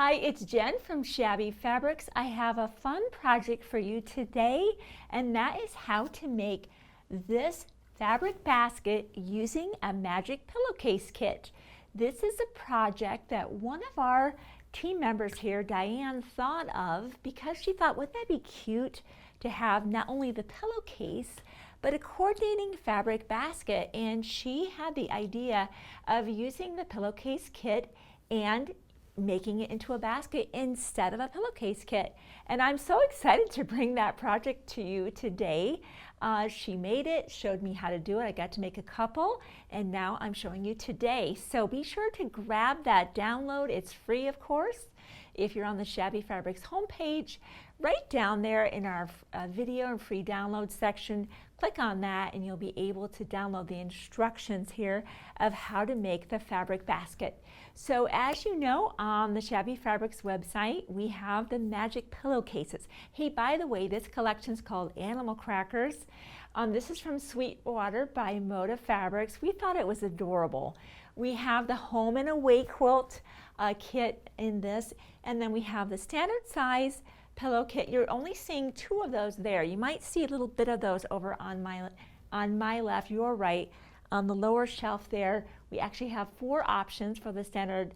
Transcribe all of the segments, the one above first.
Hi, it's Jen from Shabby Fabrics. I have a fun project for you today, and that is how to make this fabric basket using a Magic Pillowcase kit. This is a project that one of our team members here, Diane, thought of because she thought, wouldn't that be cute to have not only the pillowcase, but a coordinating fabric basket, and she had the idea of using the pillowcase kit and making it into a basket instead of a pillowcase kit. And I'm so excited to bring that project to you today. She made it, showed me how to do it. I got to make a couple, and now I'm showing you today. So be sure to grab that download. It's free, of course. If you're on the Shabby Fabrics homepage, right down there in our video and free download section, click on that and you'll be able to download the instructions here of how to make the fabric basket. So as you know, on the Shabby Fabrics website, we have the Magic Pillowcases. Hey, by the way, this collection is called Animal Crackers. This is from Sweetwater by Moda Fabrics. We thought it was adorable. We have the Home and Away quilt kit in this, and then we have the standard size pillow kit. You're only seeing two of those there. You might see a little bit of those over on my left, your right. On the lower shelf there, we actually have 4 options for the standard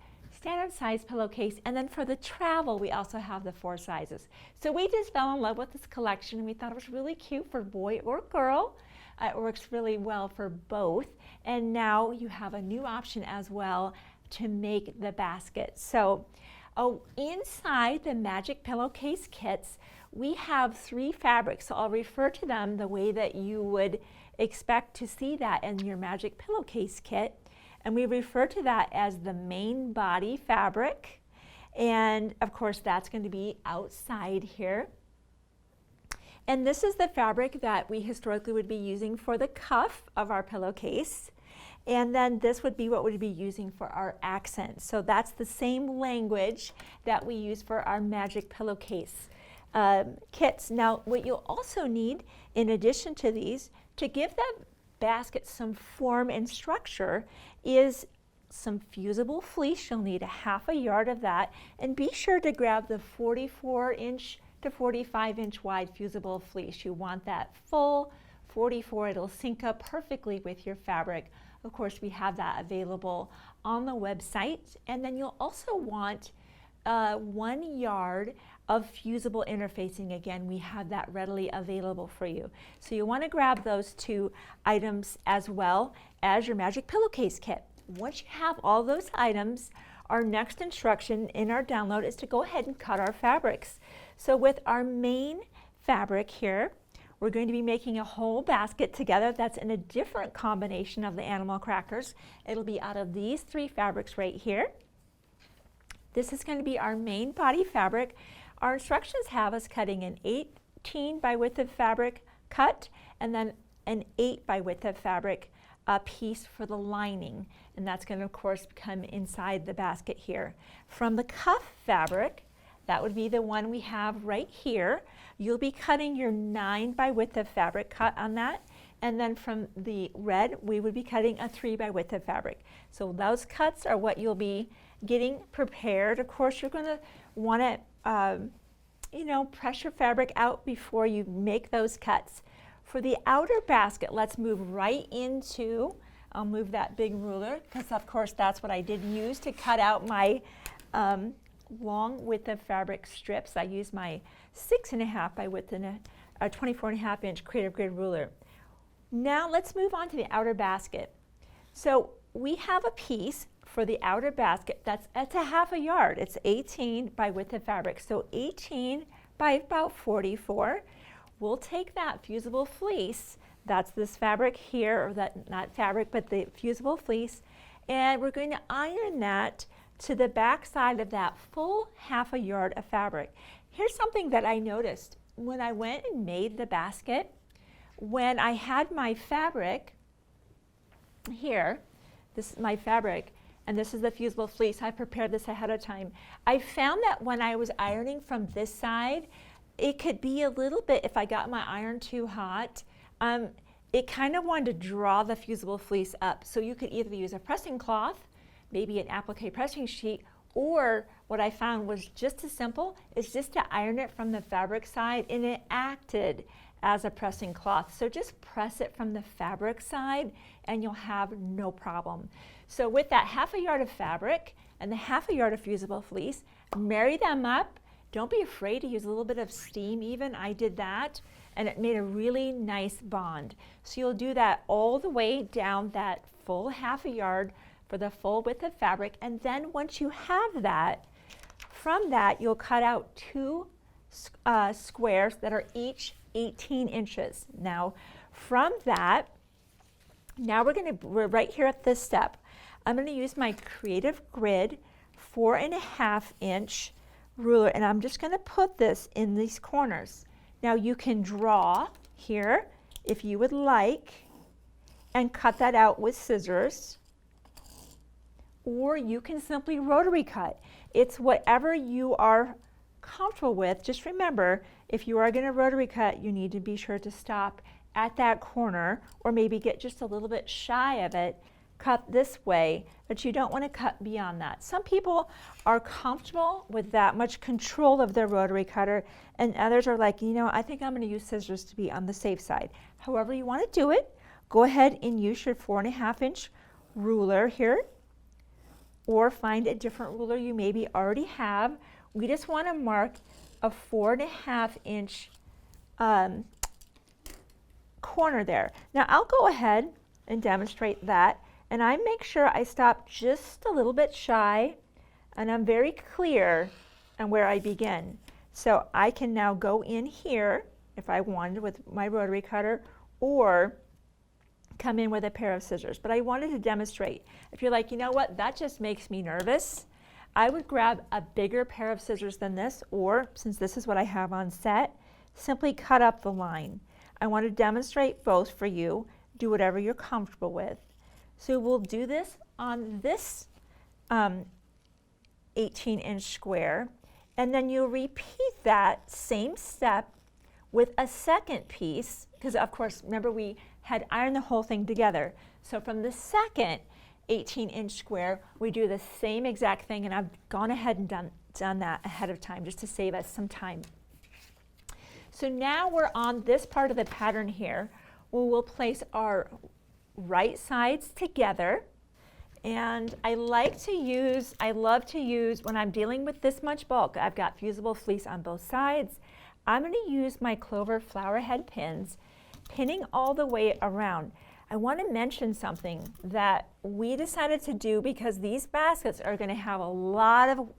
size pillowcase, and then for the travel, we also have the 4 sizes. So we just fell in love with this collection, and we thought it was really cute for boy or girl. It works really well for both, and now you have a new option as well to make the basket. So inside the Magic Pillowcase kits, we have 3 fabrics. So I'll refer to them the way that you would expect to see that in your Magic Pillowcase kit. And we refer to that as the main body fabric. And of course, that's going to be outside here. And this is the fabric that we historically would be using for the cuff of our pillowcase. And then this would be what we'd be using for our accent. So that's the same language that we use for our Magic Pillowcase kits. Now, what you'll also need, in addition to these, to give that basket some form and structure, is some fusible fleece. You'll need a ½ yard of that. And be sure to grab the 44-inch to 45-inch wide fusible fleece. You want that full 44. It'll sync up perfectly with your fabric. Of course, we have that available on the website. And then you'll also want 1 yard of fusible interfacing. Again, we have that readily available for you. So you want to grab those 2 items as well as your Magic Pillowcase kit. Once you have all those items, our next instruction in our download is to go ahead and cut our fabrics. So with our main fabric here, we're going to be making a whole basket together that's in a different combination of the animal crackers. It'll be out of these 3 fabrics right here. This is going to be our main body fabric. Our instructions have us cutting an 18 by width of fabric cut, and then an 8 by width of fabric piece for the lining. And that's going to, of course, come inside the basket here. From the cuff fabric, that would be the one we have right here. You'll be cutting your 9 by width of fabric cut on that. And then from the red, we would be cutting a 3 by width of fabric. So those cuts are what you'll be getting prepared. Of course, you're going to want to, press your fabric out before you make those cuts. For the outer basket, let's move right into, I'll move that big ruler, because of course that's what I did use to cut out my long width of fabric strips. I use my 6.5 by width and a 24.5 inch Creative Grid ruler. Now let's move on to the outer basket. So we have a piece for the outer basket that's a ½ yard. It's 18 by width of fabric. So 18 by about 44. We'll take that fusible fleece, that's this fabric here, or that, not fabric, but the fusible fleece, and we're going to iron that to the back side of that full ½ yard of fabric. Here's something that I noticed when I went and made the basket. When I had my fabric here, this is my fabric, and this is the fusible fleece. I prepared this ahead of time. I found that when I was ironing from this side, it could be a little bit, if I got my iron too hot, it kind of wanted to draw the fusible fleece up. So you could either use a pressing cloth, maybe an applique pressing sheet, Or what I found was just as simple is just to iron it from the fabric side, and it acted as a pressing cloth. So just press it from the fabric side and you'll have no problem. So with that 1/2 yard of fabric and the 1/2 yard of fusible fleece, marry them up. Don't be afraid to use a little bit of steam even. I did that and it made a really nice bond. So you'll do that all the way down that full 1/2 yard for the full width of fabric, and then once you have that, from that you'll cut out 2 squares that are each 18 inches. Now from that, now we're right here at this step. I'm going to use my Creative Grid 4.5 inch ruler, and I'm just going to put this in these corners. Now you can draw here if you would like and cut that out with scissors, or you can simply rotary cut. It's whatever you are comfortable with. Just remember, if you are going to rotary cut, you need to be sure to stop at that corner, or maybe get just a little bit shy of it, cut this way, but you don't want to cut beyond that. Some people are comfortable with that much control of their rotary cutter, and others are like, you know, I think I'm going to use scissors to be on the safe side. However you want to do it, go ahead and use your 4.5 inch ruler here, or find a different ruler you maybe already have. We just want to mark a 4.5 inch corner there. Now I'll go ahead and demonstrate that, and I make sure I stop just a little bit shy, and I'm very clear on where I begin. So I can now go in here if I wanted with my rotary cutter, or come in with a pair of scissors. But I wanted to demonstrate. If you're like, you know what, that just makes me nervous, I would grab a bigger pair of scissors than this, or since this is what I have on set, simply cut up the line. I want to demonstrate both for you. Do whatever you're comfortable with. So we'll do this on this 18 inch square, and then you'll repeat that same step with a second piece, because of course, remember we had ironed the whole thing together. So from the second 18 inch square, we do the same exact thing, and I've gone ahead and done that ahead of time just to save us some time. So now we're on this part of the pattern here, where we'll place our right sides together. And I love to use, when I'm dealing with this much bulk, I've got fusible fleece on both sides. I'm going to use my clover flower head pins, pinning all the way around. I want to mention something that we decided to do, because these baskets are going to have a lot of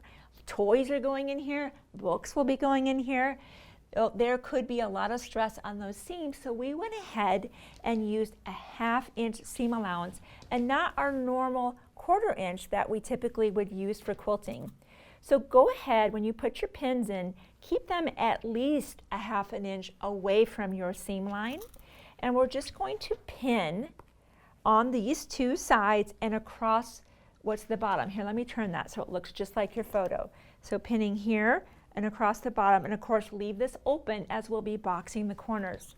toys are going in here, books will be going in here. There could be a lot of stress on those seams, so we went ahead and used a 1/2 inch seam allowance, and not our normal 1/4 inch that we typically would use for quilting. So go ahead, when you put your pins in, keep them at least a 1/2 inch away from your seam line, and we're just going to pin on these 2 sides and across what's the bottom. Here, let me turn that so it looks just like your photo. So pinning here and across the bottom, and of course leave this open as we'll be boxing the corners.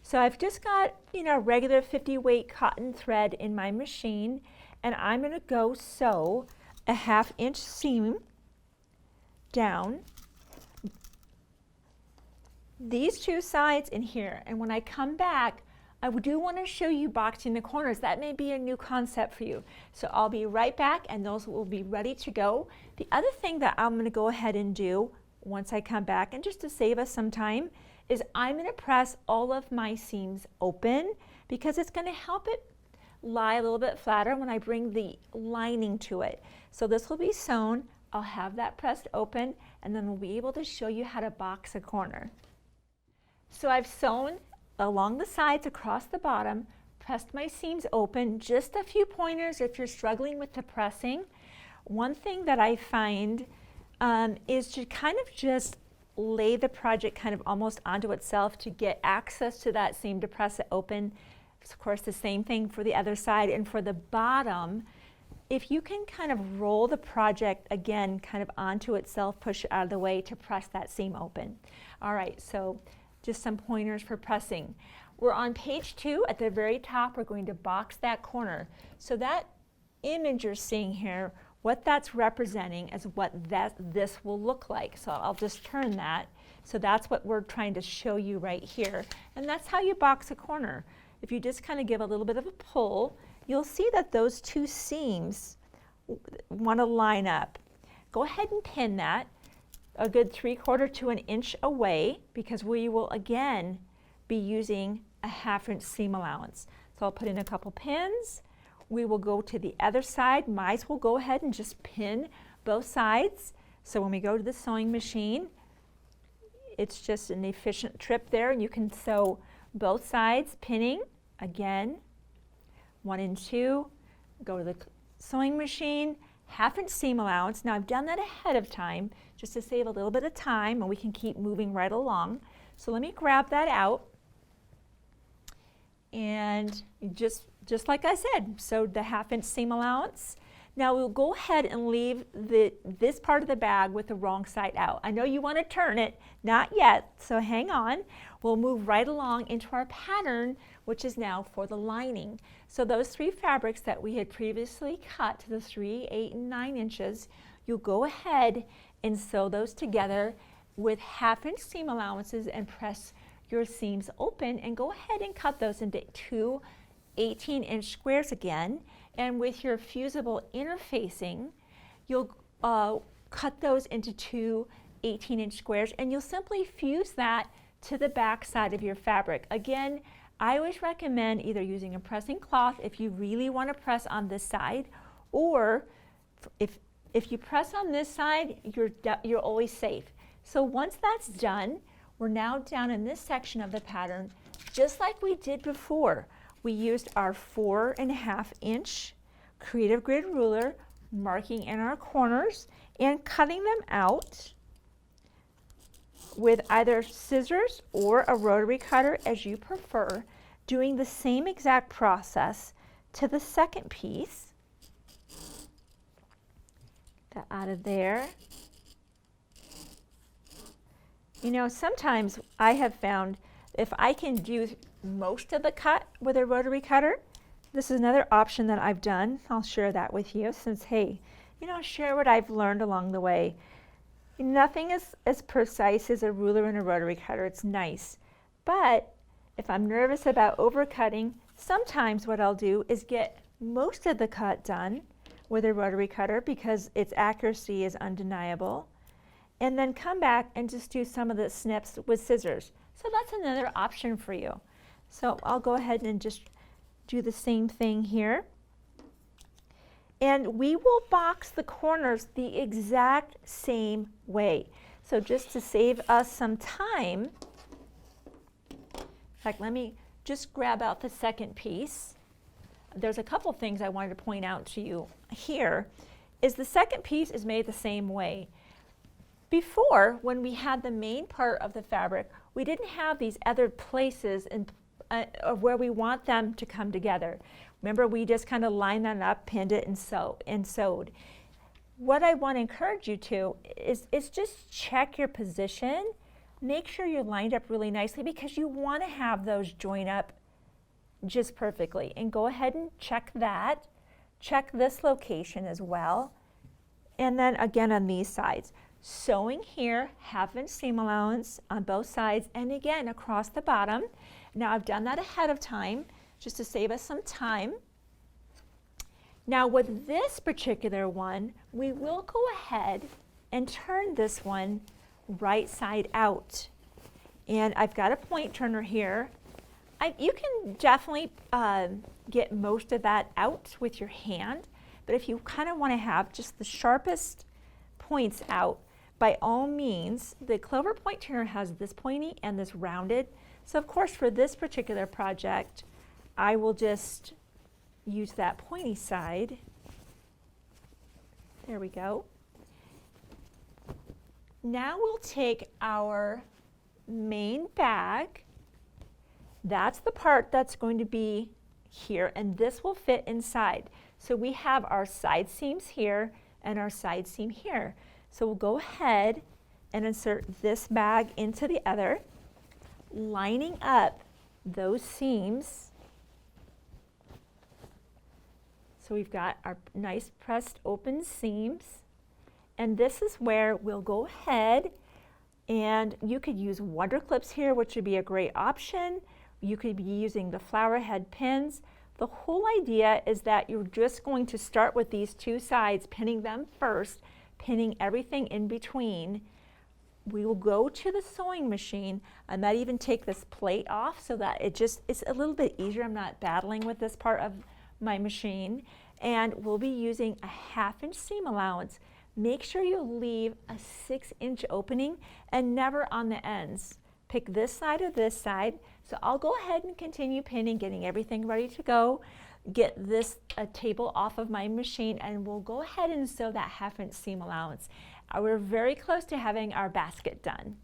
So I've just got, you know, regular 50 weight cotton thread in my machine, and I'm going to go sew a 1/2 inch seam down these 2 sides in here. And when I come back, I do want to show you boxing the corners. That may be a new concept for you. So I'll be right back, and those will be ready to go. The other thing that I'm going to go ahead and do once I come back, and just to save us some time, is I'm going to press all of my seams open, because it's going to help it lie a little bit flatter when I bring the lining to it. So this will be sewn. I'll have that pressed open, and then we'll be able to show you how to box a corner. So I've sewn along the sides across the bottom, pressed my seams open. Just a few pointers if you're struggling with the pressing. One thing that I find is to kind of just lay the project kind of almost onto itself to get access to that seam to press it open. It's of course the same thing for the other side, and for the bottom, if you can kind of roll the project again kind of onto itself, push it out of the way to press that seam open. All right, so just some pointers for pressing. We're on page 2 at the very top. We're going to box that corner. So that image you're seeing here what that's representing is what this will look like. So I'll just turn that. So that's what we're trying to show you right here. And that's how you box a corner. If you just kind of give a little bit of a pull, you'll see that those two seams want to line up. Go ahead and pin that a good 3/4 to an inch away, because we will again be using a 1/2 inch seam allowance. So I'll put in a couple pins. We will go to the other side. Mice will go ahead and just pin both sides. So when we go to the sewing machine, it's just an efficient trip there, and you can sew both sides, pinning again, 1 and 2. Go to the sewing machine, 1/2 inch seam allowance. Now I've done that ahead of time just to save a little bit of time, and we can keep moving right along. So let me grab that out, and just like I said, sew the 1/2 inch seam allowance. Now we'll go ahead and leave this part of the bag with the wrong side out. I know you want to turn it, not yet, so hang on. We'll move right along into our pattern, which is now for the lining. So those 3 fabrics that we had previously cut to the 3, 8, and 9 inches, you'll go ahead and sew those together with 1/2 inch seam allowances and press your seams open, and go ahead and cut those into 2 18-inch squares again. And with your fusible interfacing, you'll cut those into 2 18-inch squares, and you'll simply fuse that to the back side of your fabric. Again, I always recommend either using a pressing cloth if you really want to press on this side, or if you press on this side, you're always safe. So once that's done, we're now down in this section of the pattern, just like we did before. We used our 4.5 inch creative grid ruler, marking in our corners and cutting them out with either scissors or a rotary cutter, as you prefer, doing the same exact process to the second piece. Get that out of there. You know, sometimes I have found if I can do most of the cut with a rotary cutter, this is another option that I've done. I'll share that with you, since, hey, you know, share what I've learned along the way. Nothing is as precise as a ruler and a rotary cutter. It's nice. But if I'm nervous about overcutting, sometimes what I'll do is get most of the cut done with a rotary cutter, because its accuracy is undeniable, and then come back and just do some of the snips with scissors. So that's another option for you. So I'll go ahead and just do the same thing here. And we will box the corners the exact same way. So just to save us some time, in fact, let me just grab out the second piece. There's a couple things I wanted to point out to you here. Is the second piece is made the same way. Before, when we had the main part of the fabric, we didn't have these other places where we want them to come together. Remember, we just kind of lined that up, pinned it, and sewed. What I want to encourage you to is just check your position. Make sure you're lined up really nicely, because you want to have those join up just perfectly. And go ahead and check that. Check this location as well. And then again on these sides. Sewing here, 1/2 inch seam allowance on both sides, and again across the bottom. Now I've done that ahead of time just to save us some time. Now with this particular one, we will go ahead and turn this one right side out. And I've got a point turner here. You can definitely get most of that out with your hand, but if you kind of want to have just the sharpest points out, by all means, the Clover point turner has this pointy and this rounded. So of course for this particular project, I will just use that pointy side. There we go. Now we'll take our main bag. That's the part that's going to be here, and this will fit inside. So we have our side seams here and our side seam here. So we'll go ahead and insert this bag into the other, lining up those seams So we've got our nice pressed open seams. And this is where we'll go ahead, and you could use wonder clips here, which would be a great option. You could be using the flower head pins. The whole idea is that you're just going to start with these two sides, pinning them first, pinning everything in between. We will go to the sewing machine. I might even take this plate off so that it's a little bit easier. I'm not battling with this part of my machine. And we'll be using a 1/2 inch seam allowance. Make sure you leave a 6-inch opening and never on the ends. Pick this side or this side. So I'll go ahead and continue pinning, getting everything ready to go. Get this table off of my machine, and we'll go ahead and sew that 1/2 inch seam allowance. We're very close to having our basket done.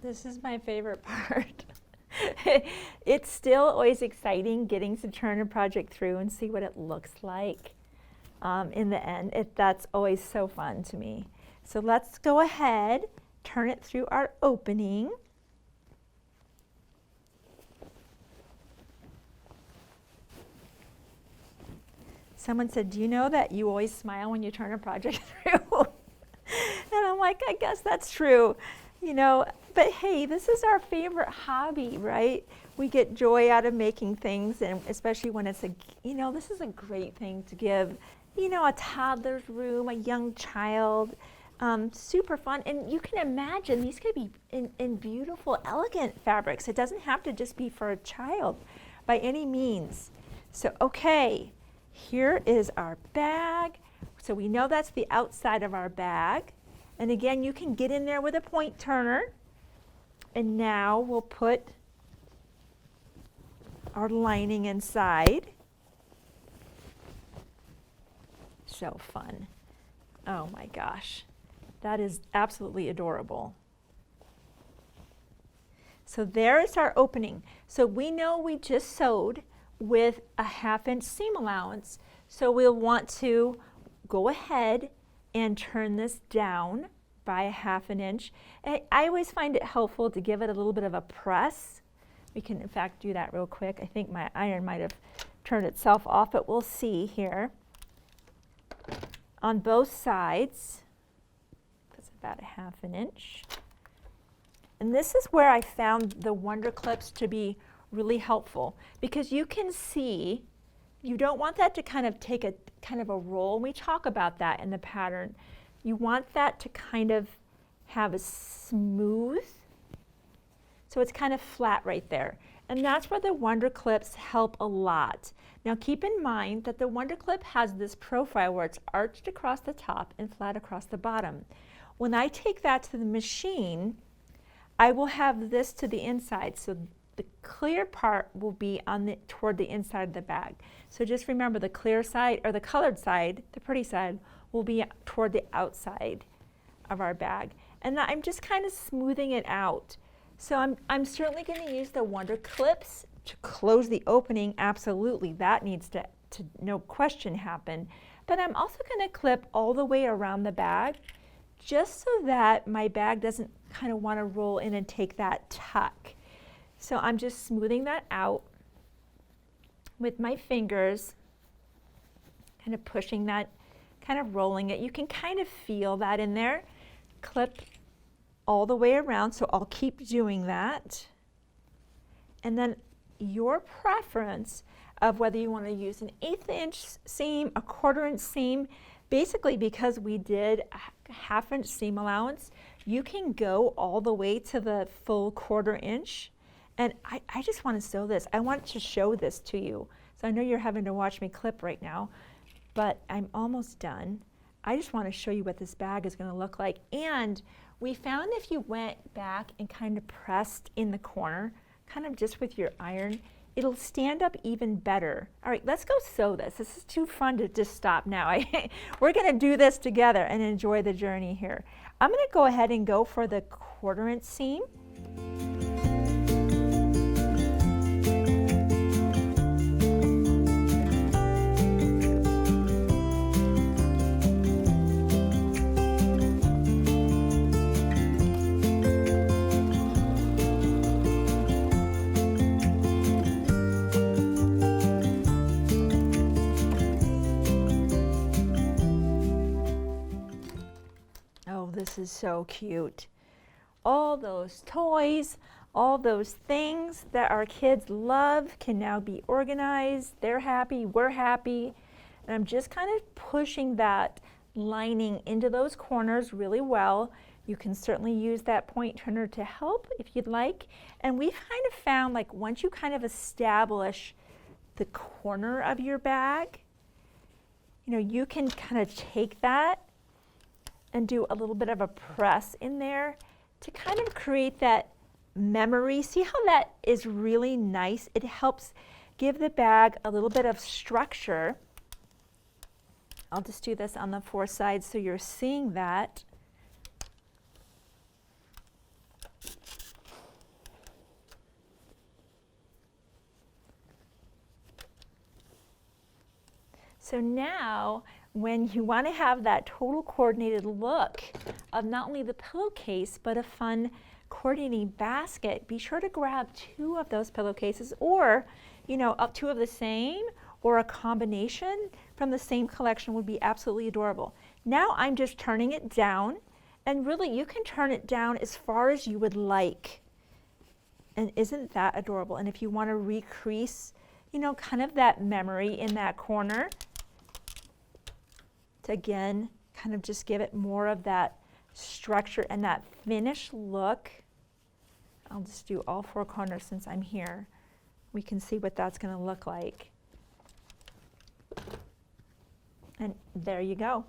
This is my favorite part. It's still always exciting getting to turn a project through and see what it looks like in the end. That's always so fun to me. So let's go ahead, turn it through our opening. Someone said, do you know that you always smile when you turn a project through? And I'm like, I guess that's true. You know, but hey, this is our favorite hobby, right? We get joy out of making things, and especially when it's this is a great thing to give, a toddler's room, a young child. Super fun. And you can imagine these could be in beautiful, elegant fabrics. It doesn't have to just be for a child by any means. So, okay, here is our bag. So we know that's the outside of our bag. And again, you can get in there with a point turner. And now we'll put our lining inside. So fun. Oh my gosh. That is absolutely adorable. So there is our opening. So we know we just sewed with a 1/2 inch seam allowance. So we'll want to go ahead and turn this down by a 1/2 inch. And I always find it helpful to give it a little bit of a press. We can in fact do that real quick. I think my iron might have turned itself off, but we'll see here. On both sides, that's about a 1/2 inch. And this is where I found the wonder clips to be really helpful, because you can see you don't want that to kind of take a roll. We talk about that in the pattern. You want that to kind of have a smooth, so it's kind of flat right there. And that's where the wonder clips help a lot. Now keep in mind that the wonder clip has this profile where it's arched across the top and flat across the bottom. When I take that to the machine, I will have this to the inside, so the clear part will be toward the inside of the bag. So just remember, the clear side, or the colored side, the pretty side, will be toward the outside of our bag. And I'm just kind of smoothing it out. So I'm certainly going to use the wonder clips to close the opening. Absolutely, that needs to no question happen. But I'm also going to clip all the way around the bag, just so that my bag doesn't kind of want to roll in and take that tuck. So I'm just smoothing that out with my fingers, kind of pushing that, kind of rolling it. You can kind of feel that in there. Clip all the way around, so I'll keep doing that. And then your preference of whether you want to use an 1/8 inch seam, a 1/4 inch seam, basically because we did a 1/2 inch seam allowance, you can go all the way to the full 1/4 inch. And I just want to sew this. I want to show this to you. So I know you're having to watch me clip right now, but I'm almost done. I just want to show you what this bag is going to look like. And we found if you went back and kind of pressed in the corner, kind of just with your iron, it'll stand up even better. All right, let's go sew this. This is too fun to just stop now. We're gonna do this together and enjoy the journey here. I'm gonna go ahead and go for the 1/4 inch seam. This is so cute. All those toys, all those things that our kids love can now be organized. They're happy, we're happy. And I'm just kind of pushing that lining into those corners really well. You can certainly use that point turner to help if you'd like. And we've kind of found, like, once you kind of establish the corner of your bag, you know, you can kind of take that and do a little bit of a press in there to kind of create that memory. See how that is really nice? It helps give the bag a little bit of structure. I'll just do this on the 4 sides so you're seeing that. So now, when you want to have that total coordinated look of not only the pillowcase, but a fun coordinating basket, be sure to grab 2 of those pillowcases, or, you know, up 2 of the same, or a combination from the same collection would be absolutely adorable. Now I'm just turning it down, and really you can turn it down as far as you would like. And isn't that adorable? And if you want to recrease, you know, kind of that memory in that corner, again, kind of just give it more of that structure and that finished look. I'll just do all 4 corners since I'm here. We can see what that's going to look like. And there you go.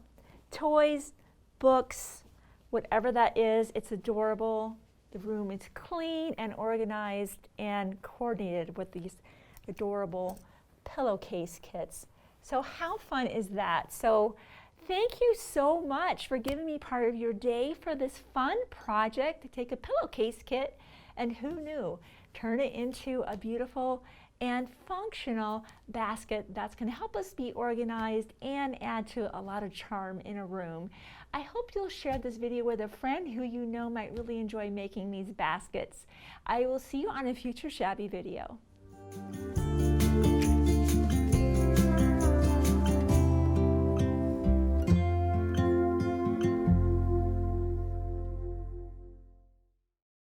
Toys, books, whatever that is, it's adorable. The room is clean and organized and coordinated with these adorable pillowcase kits. So how fun is that? So thank you so much for giving me part of your day for this fun project to take a pillowcase kit and, who knew, turn it into a beautiful and functional basket that's going to help us be organized and add to a lot of charm in a room. I hope you'll share this video with a friend who you know might really enjoy making these baskets. I will see you on a future Shabby video.